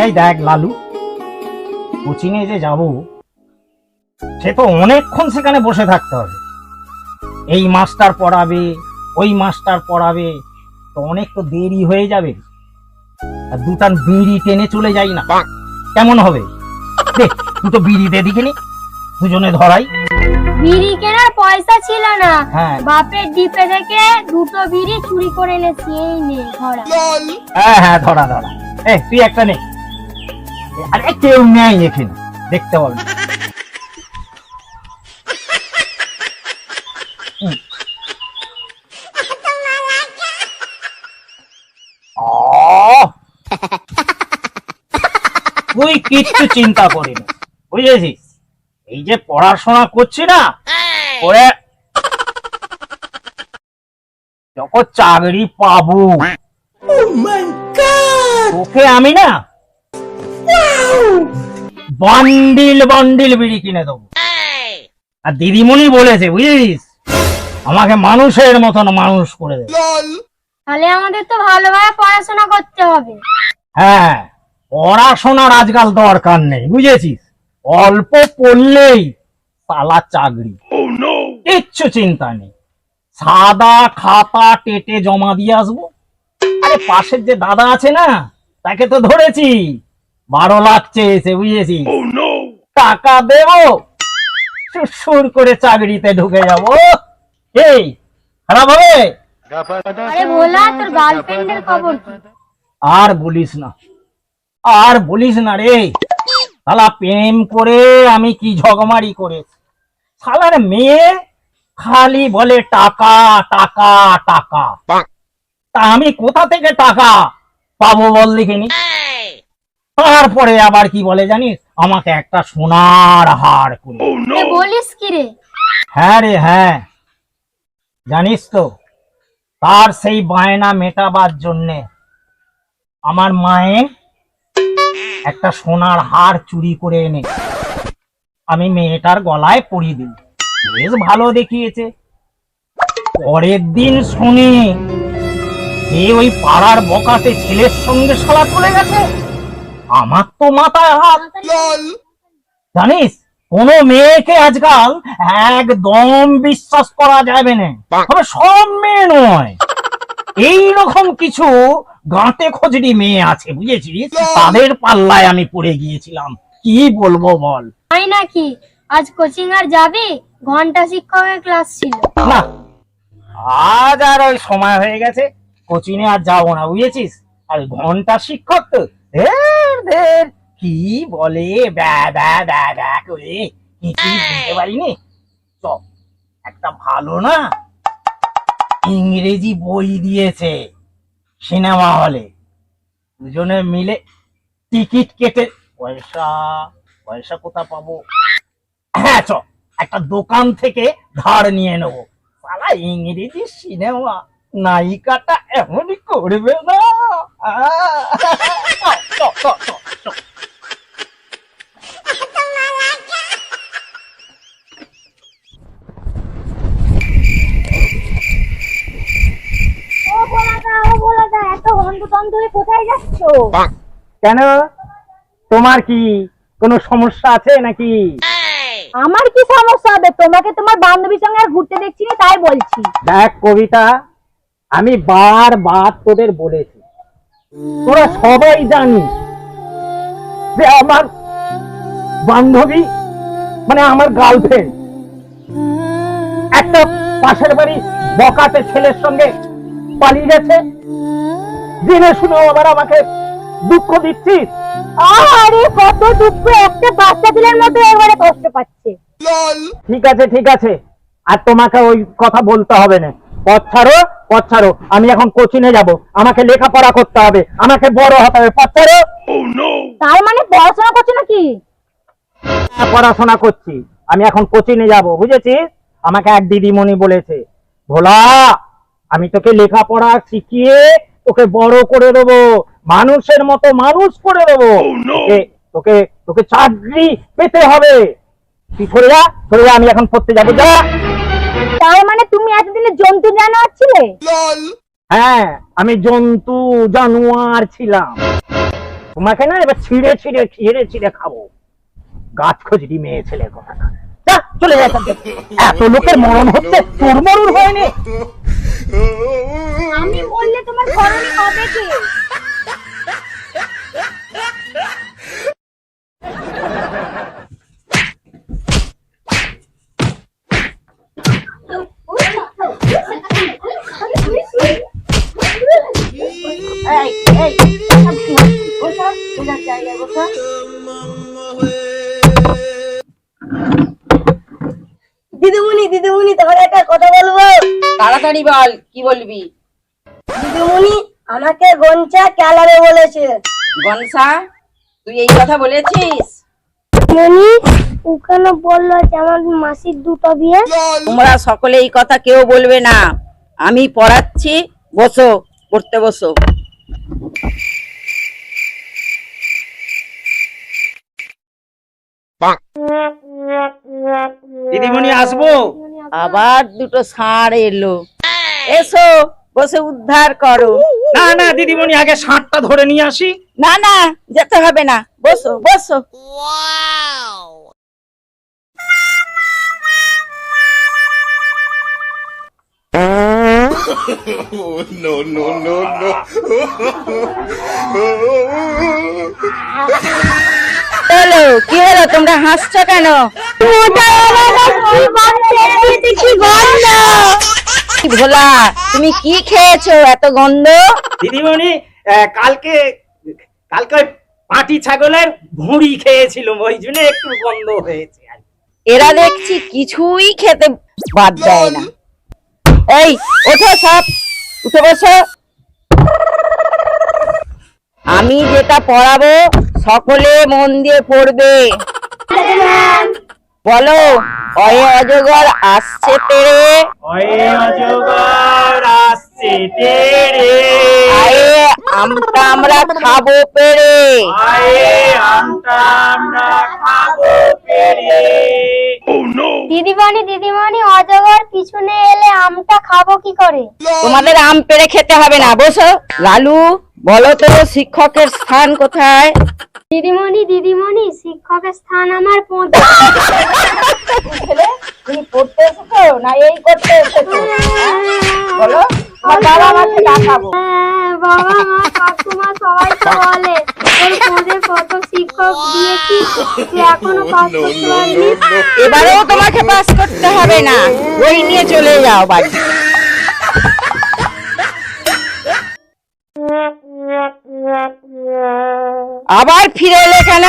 এই দেখ লালু, কোচিংয়ে যে যাব সে তো অনেকক্ষণ সেখানে বসে থাকতে হবে। এই মাস্টার পড়াবে, ওই মাস্টার পড়াবে, তো অনেক তো দেরি হয়ে যাবে। আর দুটান বিড়ি টেনে চলে যাই না, কেমন হবে? দেখ দুটো বিড়ি দে দিকে নি, দুজনে ধরাই। বিড়ি কেনার পয়সা ছিল না, হ্যাঁ। বাপের ডিপে থেকে দুটো বিড়ি চুরি করে এনেছি, এই নে ধরা। হ্যাঁ হ্যাঁ, ধরা ধরা। তুই একটা নে। আরে কেউ নেই এখানে, দেখতে হবে। তুই কিচ্ছু চিন্তা করিস না, বুঝেছিস? এই যে পড়াশোনা করছি না, করে যখন চাকরি পাবো তোকে আমি না বান্ডিল বান্ডিল বিড়ি কিনে দেবো। আর দিদিমণি বলেছে, বুঝেছিস, আমাকে মানুষের মতন মানুষ করে দেবে। তাহলে আমাদের তো ভালোভাবে পড়াশোনা করতে হবে। হ্যাঁ, পড়াশোনার আজকাল দরকার নেই, বুঝেছিস? অল্প পড়লেই সালা চাকরি, কিচ্ছু চিন্তা নেই। সাদা খাতা টেটে জমা দিয়ে আসবো। আরে পাশের যে দাদা আছে না, তাকে তো ধরেছি, 12 লাখ চেয়েছে, বুঝেছিস? টাকা দেবো, সুর করে চাকরিতে ঢুকে যাবো। এই খারাপ হবে? আরে ভোলা, তোর গার্লফ্রেন্ডের খবর কি? আর বলিস না, আর বলিস না রে। শালা প্রেম করে আমি কি ঝগমারি করে। শালার মেয়ে খালি বলে টাকা টাকা টাকা। তা আমি কোথা থেকে টাকা পাবো বল দেখিনি? তারপরে আবার কি বলে জানিস, আমাকে একটা সোনার হার করে। বলিস কি রে? হ্যাঁ রে হ্যাঁ, জানিস তো, তার সেই বায়না মেটাবার জন্যে আমার মায়ের একটা সোনার হার চুরি করে এনে আমি মেয়েটার গলায় পরিয়ে দিই। বেশ ভালো দেখিয়েছে। পরের দিন শুনি এ ওই পাড়ার বকাতে ছেলের সঙ্গে শালা চলে গেছে। আমার তো মাথায় হাত। জানিস, কোন মেয়েকে আজকাল একদম বিশ্বাস করা যাবে না। তবে সব মেয়ে নয়, এইরকম কিছু গাঁটে খোঁজড়ি মেয়ে আছে, বুঝেছিস? তাদের পাল্লায় আমি পড়ে গিয়েছিলাম। কি বলবো বল? তাই নাকি? আজ কোচিং আর যাবি? ঘন্টা শিক্ষকের ক্লাস ছিল না, আজ আর ওই সময় হয়ে গেছে, কোচিং এ আর যাবো না, বুঝেছিস? আর ঘন্টা শিক্ষক তো দের কি বলে ব্যা ব্যা ব্যা ব্যা করে কিছুই বুঝতে পারিনি। চ, একটা ভালো না ইংরেজি বই দিয়েছে সিনেমা হলে, দুজনে মিলে টিকিট কেটে। পয়সা পয়সা কোথা পাবো? হ্যাঁ, চ, একটা দোকান থেকে ধার নিয়ে নেবো। সালা ইংরেজি সিনেমা, নায়িকাটা এমনই করবে না। চ, চ, চ, চ। ও ভোলাদা, এত হন্তদন্ত হয়ে কোথায় যাচ্ছ? কেন, তোমার কি কোনো সমস্যা আছে নাকি? আমার কি সমস্যা হবে? তোমাকে তোমার বান্ধবীর সঙ্গে আর ঘুরতে দেখছি না, তাই বলছি। দেখ কবিতা, আমি বারবার তোদের বলেছি, তোরা সবাই জানিস যে আমার বান্ধবী মানে আমার গার্লফ্রেন্ড একটা পাশের বাড়ি বকাতে ছেলের সঙ্গে পালিয়ে গেছে। জেনে শুনেও আবার আমাকে দুঃখ দিচ্ছিস। আরে কত দুঃখ, একটা বাচ্চা ছেলের মতো এবারে কষ্ট পাচ্ছে। ঠিক আছে ঠিক আছে, আর তোমাকে ওই কথা বলতে হবে না। পথ ছাড়ো, পথ ছাড়ো। আমি এখন কোচিংয়ে যাব, আমাকে লেখাপড়া করতে হবে, আমাকে বড় হতে হবে। পথ ছাড়ো। তার মানে পড়াশোনা করছো নাকি? হ্যাঁ, পড়াশোনা করছি। আমি এখন কোচিংয়ে যাব, বুঝেছিস? আমাকে এক দিদিমণি বলেছে, ভোলা, আমি তোকে লেখাপড়া শিখিয়ে তোকে বড় করে দেবো, মানুষের মতো মানুষ করে দেবো। তোকে তোকে চাকরি পেতে হবে। তুই সরে যা, সরে যা, আমি এখন পড়তে যাবো, যা। তার মানে তুমি এতদিনে জন্তু জানোয়ার ছিলে? হ্যাঁ, আমি জন্তু জানোয়ার ছিলাম। তোমাকে না এবার ছিঁড়ে খাবো। গাছ খোঁজরি মেয়ে ছেলে কথা না, যা চলে যায়। এত লোকের মরণ হচ্ছে, তোর মরণ হয়নি। আমি বললে তোমার করণী হবে কি? দিদিমণি দিদিমণি তোমার একটা কথা বলবো। তাড়াতাড়ি বল, কি বলবি? দিদিমণি আমাকে গঞ্চা ক্যালারে বলেছে। গনসা, তুই এই কথা বলেছিস? মনি ওখানে বললো যে আমার মাসির দুটো বিয়ে। তোমরা সকলে এই কথা কেউ বলবে না, আমি পড়াচ্ছি। বসো, পড়তে বসো। দিদিমণি আসবো? আবার দুটো ষাঁড় এলো। এসো, বসে উদ্ধার করো। না না দিদিমণি, আগে ষাঁড়টা ধরে নিয়ে আসি। না না, যেতে হবে না, বসো বসো। চলো, কি হলো, তোমরা হাসছো কেন? কি ভোলা, তুমি কি খেয়েছো এত গন্ধ? দিদিমণি কালকে ওই পাটি ছাগলের ভুঁড়ি খেয়েছিলাম, ওই জন্য একটু গন্ধ হয়েছে। এরা দেখছি কিছুই খেতে বাদ দেয় না। এই ওঠো, সব উঠে বসো। আমি যেটা পড়াবো সকলে মন দিয়ে পড়বে। বলো, অয়ে অজগর আসছে তেরে, ওই অজগর আসছে তেরে, আয়ে আমটা আমরা খাবো পেরে। আয়ে আমটা আমরা খাবো পেরে। দিদিমণি অজগর পিছনে এলে আমটা খাবো কি করে? তোমাদের আম পেরে খেতে হবে না, বসো। লালু, বলো তো শিক্ষকের স্থান কোথায়? দিদিমণি শিক্ষকের স্থান আমার তুমি পড়তে এসেছো না এই করতে এসেছো? বলো, তোমার বাবা মাকে ডাকাবো। বাবা মা কাকিমা সবাই তো বলে ওর পদে কত শিক্ষক দিয়েছি, তুই এখনো পাস করতে পারবি। এবারেও তোমাকে পাস করতে হবে না, বই নিয়ে চলে যাও বাড়ি। আবার ফিরে এলে কেন?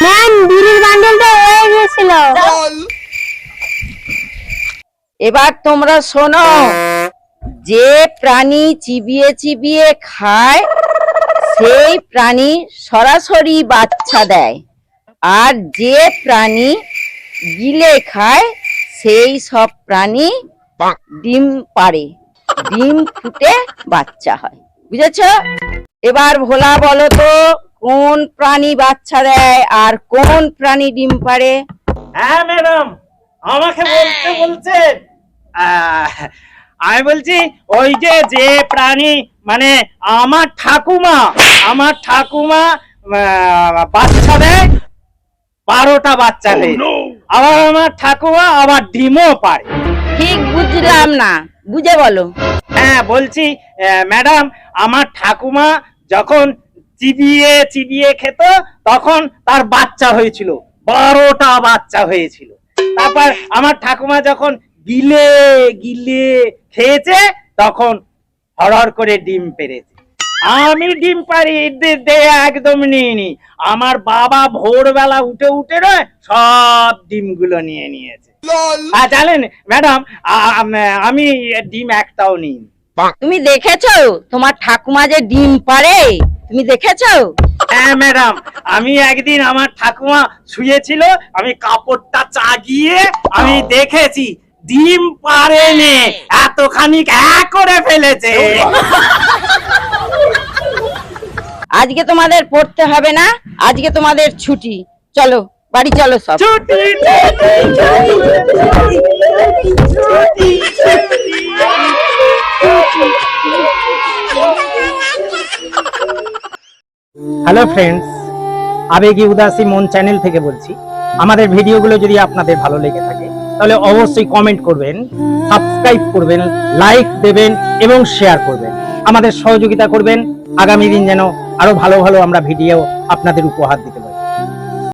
ম্যাম বিড়ির বান্ডেলটা হয়ে গেছিল। এবার তোমরা শোনো, যে প্রাণী চিবিয়ে চিবিয়ে খায় সেই প্রাণী সরাসরি বাচ্চা দেয়, আর যে প্রাণী গিলে খায় সেই সব প্রাণী ডিম পাড়ে, ডিম ফুটে বাচ্চা হয়। বুঝেছো? এবার ভোলা, বলো তো কোন প্রাণী বাচ্চা দেয় আর কোন প্রাণী ডিম পাড়ে? হ্যাঁ ম্যাডাম, আমাকে বলছেন। আমি বলছি ওই যে প্রাণী, মানে আমার ঠাকুমা বাচ্চা দেয় 12টা বাচ্চা দেয়। আবার আমার ঠাকুমা আবার ডিমও পারে। ঠিক বুঝলাম না, বুঝে বলো। হ্যাঁ বলছি ম্যাডাম, আমার ঠাকুমা যখন চিবিয়ে চিবিয়ে খেত তখন তার বাচ্চা হয়েছিল, 12টা বাচ্চা হয়েছিল। তারপর আমার ঠাকুমা যখন গিলে গিলে খেয়েছে তখন হরহর করে ডিম পেড়েছে। আমি ডিম পারি একদম নিইনি। আমার বাবা ভোরবেলা উঠে উঠে নয় সব ডিমগুলো নিয়ে নিয়েছে। আর জানেন ম্যাডাম, আমি ডিম একটাও নিইনি। তুমি দেখেছো তোমার ঠাকুমা যে ডিম পারে? তুমি দেখেছো? হ্যাঁ ম্যাডাম, আমি একদিন আমার ঠাকুমা শুয়েছিল, আমি কাপড়টা চাগিয়ে আমি দেখেছি ডিম পারেনি, এতখানি করে ফেলেছে। আজকে তোমাদের পড়তে হবে না, আজকে তোমাদের ছুটি। চলো বাড়ি চলো সব। ছুটি ছুটি। হ্যালো ফ্রেন্ডস, আবেগী উদাসী মন চ্যানেল থেকে বলছি। আমাদের ভিডিওগুলো যদি আপনাদের ভালো লেগে থাকে তাহলে অবশ্যই কমেন্ট করবেন, সাবস্ক্রাইব করবেন, লাইক দেবেন এবং শেয়ার করবেন। আমাদের সহযোগিতা করবেন, আগামী দিন যেন আরো ভালো ভালো আমরা ভিডিও আপনাদের উপহার দিতে পারি।